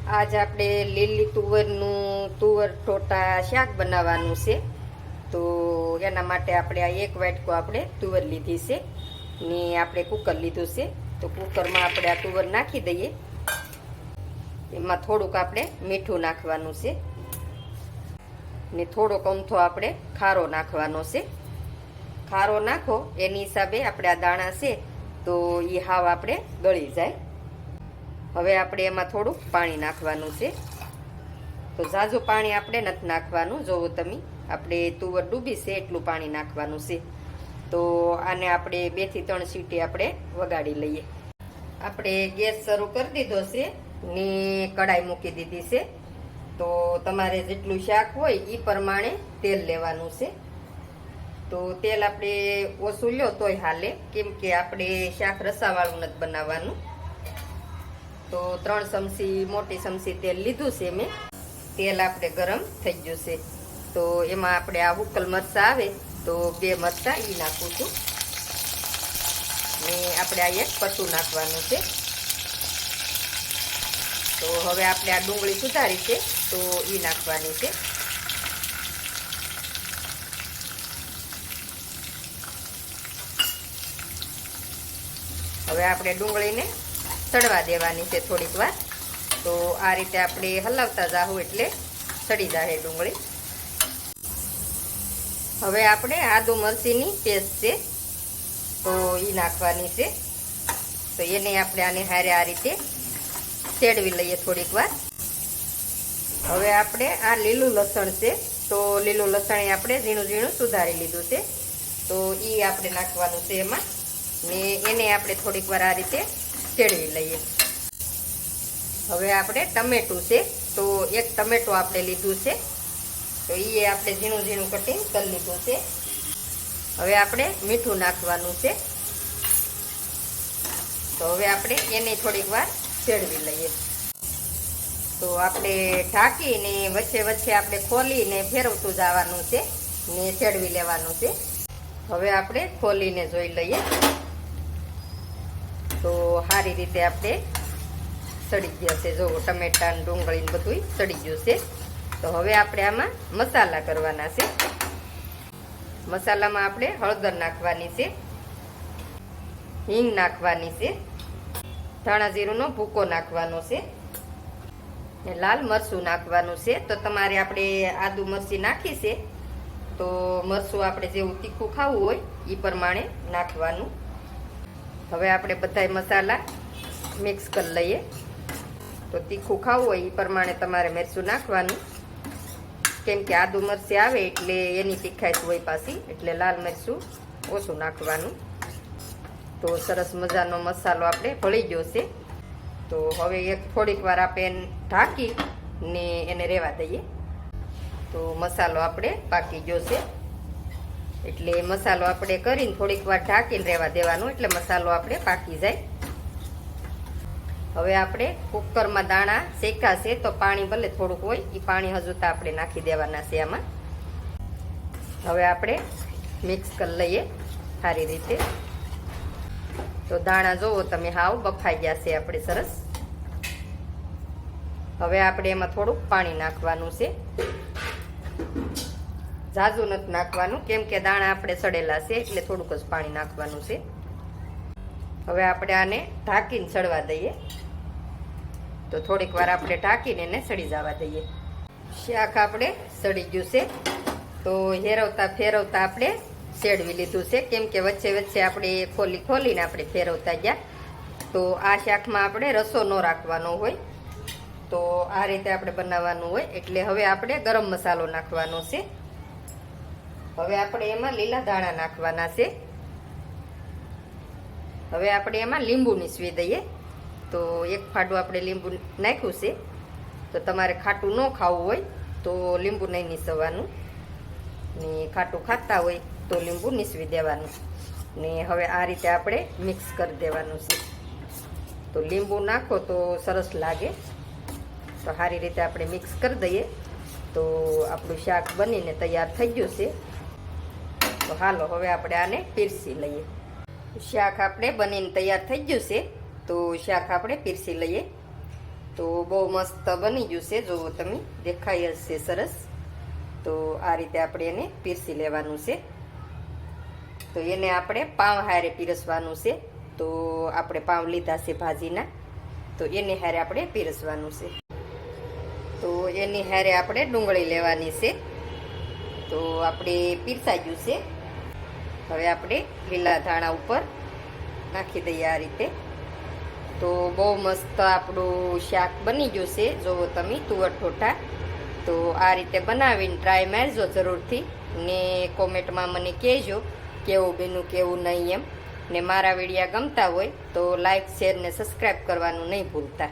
આજ આપણે લીલી તુવર ટોટા શાક બનાવવાનું છે. તો એના માટે આપણે આ એક વાટકો આપણે તુવર લીધી છે ને આપણે કુકર લીધું છે. તો કુકરમાં આપણે આ તુવર નાખી દઈએ. એમાં થોડુંક આપણે મીઠું નાખવાનું છે ને થોડોક અમથો આપણે ખારો નાખવાનો છે. ખારો નાખો એની હિસાબે આપણે આ દાણા છે તો એ હાવ આપણે ગળી જાય. હવે આપણે એમાં થોડુંક પાણી નાખવાનું છે. તો ઝાઝું પાણી આપણે નથી નાખવાનું. જોવો તમે, આપણે તુવર ડૂબી છે એટલું પાણી નાખવાનું છે. તો આને આપણે 2 થી 3 સીટી આપણે વગાડી લઈએ. આપણે ગેસ શરૂ કરી દીધો છે ને કડાઈ મૂકી દીધી છે. તો તમારે જેટલું શાક હોય એ પ્રમાણે તેલ લેવાનું છે. તો તેલ આપણે ઓછું લ્યો તોય હાલે, કેમ કે આપણે શાક રસાવાળું નથી બનાવવાનું. તો 3 ચમચી મોટી ચમચી તેલ લીધું છે મેં. તેલ આપણે ગરમ થઈ ગયું છે. તો એમાં આપણે આ હુકલ મરચાં આવે તો 2 મરચાં એ નાખું છું ને આપણે આ એક પટ્ટું નાખવાનું છે. તો હવે આપણે આ ડુંગળી સુધારી છે તો એ નાખવાની છે. હવે આપણે ડુંગળીને સડવા દેવાની છે થોડીક વાર. તો આ રીતે આપણે હલાવતા જાહું એટલે સડી જાય ડુંગળી. હવે આપણે આદુ મરચીની પેસ્ટ છે તો એ નાખવાની છે. તો એને આપણે આને હારે આ રીતે શેડવી લઈએ થોડીક વાર. હવે આપણે આ લીલું લસણ છે તો લીલું લસણ આપણે ઝીણું ઝીણું સુધારી લીધું છે. તો એ આપણે નાખવાનું છે એમાં ને એને આપણે થોડીક વાર આ રીતે શેડવી લઈએ. હવે આપણે ટમેટું છે તો એક ટમેટું આપણે લીધું છે તો એ આપણે ઝીણું ઝીણું કટિંગ કરી લીધું છે. હવે આપણે મીઠું નાખવાનું છે. તો હવે આપણે એને થોડીક વાર શેડવી લઈએ. તો આપણે ઢાંકીને વચ્ચે વચ્ચે આપણે ખોલીને ફેરવતું જવાનું છે ને શેડવી લેવાનું છે. હવે આપણે ખોલીને જોઈ લઈએ. તો સારી રીતે આપણે સડી ગયા છે. જો ટમેટા ને ડુંગળી ને બધું સડી ગયું છે. તો હવે આપણે આમાં મસાલા કરવાના છે. મસાલામાં આપણે હળદર નાખવાની છે, હિંગ નાખવાની છે, ધાણા જીરુંનો ભૂકો નાખવાનો છે ને લાલ મરચું નાખવાનું છે. તો તમારે આપણે આદુ મરચી નાખી છે તો મરચું આપણે જેવું તીખું ખાવું હોય એ પ્રમાણે નાખવાનું. હવે આપણે બધાય મસાલા મિક્સ કરી લઈએ. તો તીખું ખાવું હોય એ પ્રમાણે તમારે મરચું નાખવાનું, કેમ કે આદુ મરચી આવે એટલે એની તીખાશ હોય પાછી, એટલે લાલ મરચું ઓછું નાખવાનું. તો સરસ મજાનો મસાલો આપણે ભળી ગયો છે. તો હવે એક થોડીક વાર આપણે ઢાંકી ને એને રહેવા દઈએ. તો મસાલો આપણે પાકી ગયો છે એટલે મસાલો આપણે કરીને થોડીક વાર ઢાંકીને રહેવા દેવાનો, એટલે મસાલો આપણે પાકી જાય. હવે આપણે કુકરમાં દાણા શેકાશે તો પાણી ભલે થોડુંક હોય એ પાણી હજુ તો આપણે નાખી દેવાના છે આમાં. હવે આપણે મિક્સ કરી લઈએ સારી રીતે. તો દાણા જોવો તમે હાવ બફાઈ ગયા છે આપણે સરસ. હવે આપણે એમાં થોડુંક પાણી નાખવાનું છે. ઝાઝુ નથી નાખવાનું, કેમ કે દાણા આપણે સડેલા છે એટલે થોડુંક જ પાણી નાખવાનું છે. હવે આપણે આને ઢાંકીને સડવા દઈએ. તો થોડીક વાર આપણે ઢાંકીને એને સડી જવા દઈએ. શાક આપણે સડી ગયું છે. તો હેરવતા ફેરવતા આપણે શેડવી લીધું છે, કેમ કે વચ્ચે વચ્ચે આપણે ખોલીને આપણે ફેરવતા ગયા. તો આ શાકમાં આપણે રસો ન રાખવાનો હોય, તો આ રીતે આપણે બનાવવાનું હોય. એટલે હવે આપણે ગરમ મસાલો નાખવાનો છે. હવે આપણે એમાં લીલા ધાણા નાખવાના છે. હવે આપણે એમાં લીંબુ નીસવી દઈએ. તો એક ફાડું આપણે લીંબુ નાખ્યું છે. તો તમારે ખાટું ન ખાવું હોય તો લીંબુ નહીં નીસવવાનું ને ખાટું ખાતા હોય તો લીંબુ નીસવી દેવાનું ને હવે આ રીતે આપણે મિક્સ કરી દેવાનું છે. તો લીંબુ નાખો તો સરસ લાગે. તો સારી રીતે આપણે મિક્સ કરી દઈએ. તો આપણું શાક બનીને તૈયાર થઈ ગયું છે. તો હાલો હવે આપણે આને પીરસી લઈએ. શાક આપણે બનીને તૈયાર થઈ ગયું છે. તો શાક આપણે પીરસી લઈએ. તો બહુ મસ્ત બની ગયું છે, જોવો તમે, દેખાય જ છે સરસ. તો આ રીતે આપણે એને પીરસી લેવાનું છે. તો એને આપણે પાવ હારે પીરસવાનું છે. તો આપણે પાવ લીધા છે ભાજીના, તો એની હારે આપણે પીરસવાનું છે. તો એની હારે આપણે ડુંગળી લેવાની છે. તો આપણે પીરસાઈ ગયું છે. હવે આપણે લીલા ધાણા ઉપર નાખી દઈએ આ રીતે. તો બહુ મસ્ત આપણું શાક બની ગયું છે, જોવો તમે, તુવર ઠોઠા. તો આ રીતે બનાવીને ટ્રાય મારજો જરૂરથી, ને કોમેન્ટમાં મને કહેજો કેવું બન્યું કેવું નહીં એમ. ને મારા વિડીયા ગમતા હોય તો લાઈક, શેર ને સબસ્ક્રાઈબ કરવાનું નહીં ભૂલતા.